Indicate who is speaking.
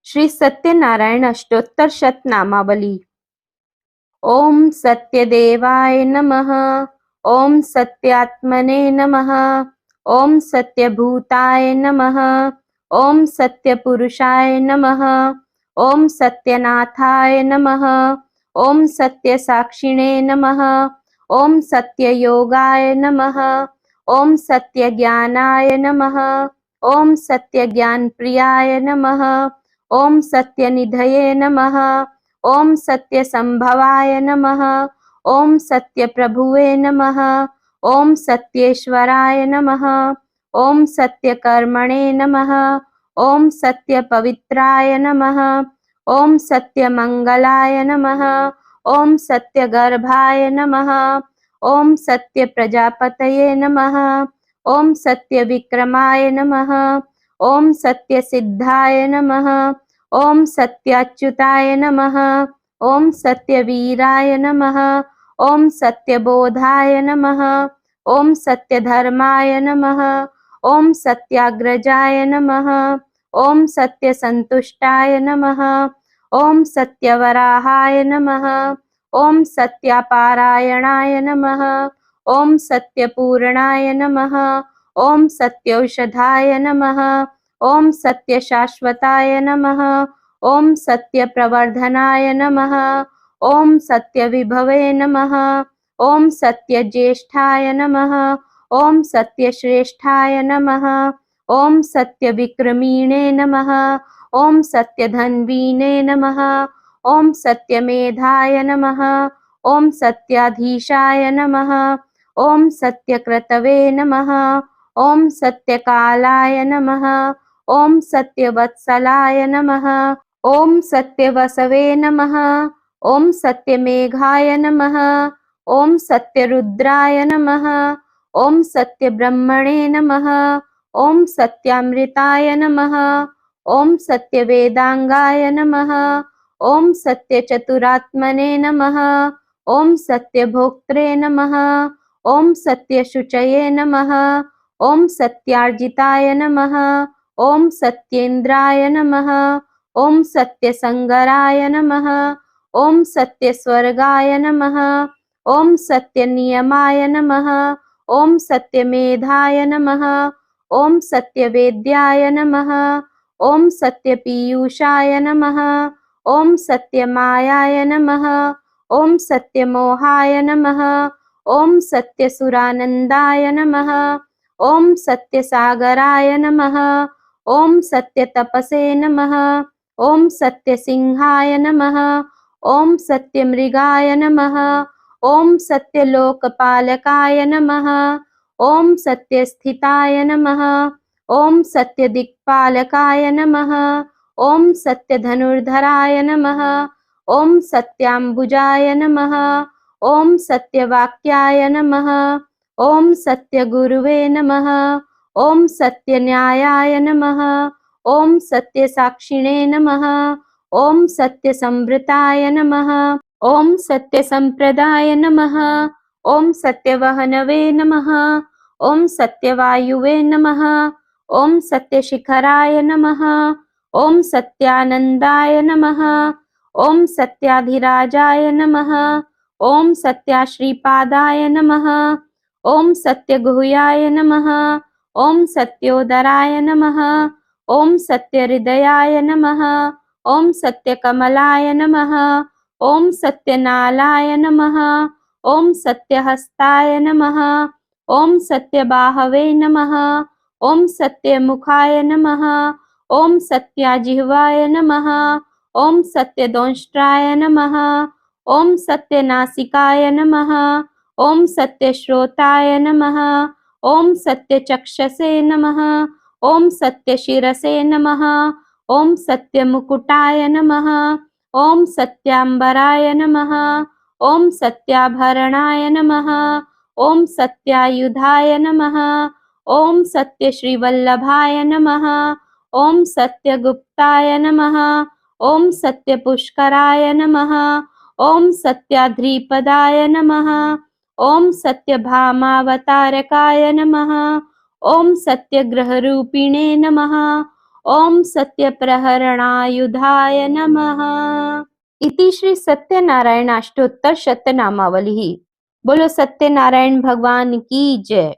Speaker 1: श्री सत्यनारायण अष्टोत्तर शतनामावली। ओम सत्यदेवाय नमः। ओम सत्यात्मने नमः। ओम सत्यभूताय नमः। ओम सत्यपुरुषाय नमः। ओम सत्यनाथाय नमः। ओम सत्यसाक्षिणे नमः। ओम सत्ययोगाय नमः। ओम सत्यज्ञानाय नमः। ओम सत्यज्ञानप्रियाय नमः। ओम सत्यनिधये नमः। ओम सत्यसंभवाय नमः। ओम सत्यप्रभुवे नमः। ओम सत्येश्वराय नमः। ओम सत्यकर्मणे नमः। ओम सत्यपवित्राय नमः। ओम सत्यमंगलाय नमः। ओम सत्यगर्भाय नमः। ओम सत्यप्रजापतये नमः। ओम सत्यविक्रमाय नमः। ओम सत्यसिद्धाय नमः। ओम सत्याच्युताय नमः। ओम सत्यवीराय नमः। ओम सत्यबोधाय नमः। ओम सत्यधर्माय नमः। ओम सत्याग्रजाय नमः। ओम सत्यसंतुष्टाय नमः। ओम सत्यवराहाय नमः। ओम सत्यापारायणाय नमः। ओम सत्यपूर्णाय नमः। ओम सत्यौषधाय नमः। ओम सत्यशाश्वताय नमः। ओम सत्यप्रवर्धनाय नमः। ओम सत्यविभवे नमः। ओम सत्यज्येष्ठाय नमः। ओम सत्यश्रेष्ठाय नमः। ओम सत्यविक्रमीणे नमः। ओम सत्यधन्वीने नमः। ओम सत्यमेधाय नमः। ओम सत्याधीशाय नमः। ओम सत्यक्रतवे नमः। ओम सत्यकालाय नमः। ओम सत्यवत्सलाय नमः। ओम सत्यवसवे नमः। ओम सत्यमेघाय नमः। ओम सत्यरुद्राय नमः। ओम सत्यब्रह्मणे नमः। ओम सत्यामृताय नमः। ओम सत्यवेदांगाय नमः। ओम सत्यचतुरात्मने नमः। ओम सत्यभोक्त्रे नमः। ओम सत्यशुचये नमः। ओम सत्यार्जिताय नमः। ओम सत्येन्द्राय नमः। ओम सत्यसंगराय नमः। ओम सत्यस्वर्गाय नमः। ओम सत्यनियमाय नमः। ओम सत्यमेधाय नमः। ओम सत्यवेद्याय नमः। ओम सत्यपीयूषाय नमः। ओम सत्यमायाय नमः। ओम सत्यमोहाय नमः। ओम सत्यसुरानंदाय नमः। ओम सत्यसागराय नमः। ओम सत्यतपसे नमः। ओम सत्यसिंहाय नमः। ओम सत्यमृगाय नमः। ओम सत्यलोकपालकाय नमः। ओम सत्यस्थिताय नमः। ओम सत्यदिक्पालकाय नमः। ओम सत्यधनुर्धराय नमः। ओम सत्याम्बुजाय नमः। ओम सत्यवाक्याय नमः। ओम सत्यगुरुवे नमः। ओम सत्यन्यायाय नमः। ओम सत्यसाक्षिणे नमः। ओम सत्यसंवृताय नमः। ओम सत्यसंप्रदाय नमः। ओम सत्यवहनवे नमः। ओम सत्यवायुवे नमः। ओम सत्यशिखराय नमः। ओम सत्यानंदाय नमः। ओम सत्याधिराजाय नमः। ओम सत्याश्रीपादाय नमः। ओम सत्यगुह्याय नमः। ओम सत्योदराय नमः। ओम सत्यहृदयाय नमः। ओम सत्यकमलाय नमः। ओम सत्यनालाय नमः। ओम सत्यहस्ताय नमः। ओम सत्यबाहवे नमः। ओम सत्यमुखाय नमः। ओम सत्याजिह्वाय नमः। ओम सत्यदंष्ट्राय नमः। ओम सत्यनासिकाय नमः। ओम सत्यश्रोताय नमः। ओम सत्यचक्षसे नमः। ओम सत्यशिरसे नमः। ओम सत्यमुकुटाय नमः। ओम सत्याम्बराय नमः। ओम सत्याभरणाय नमः। ओम सत्यायुधाय नमः। ओम सत्यश्रीवल्लभाय नमः। ओम सत्यगुप्ताय नमः। ओम सत्यपुष्कराय नमः। ओम सत्याद्रिपदाय नमः। ओम सत्यभामावतारकाय नमः। ओम सत्यग्रहरूपिणे नमः। ओम सत्यप्रहरणायुधाय नमः। इति श्री सत्यनारायण अष्टोत्तर शतनामावली। बोलो सत्यनारायण भगवान की जय।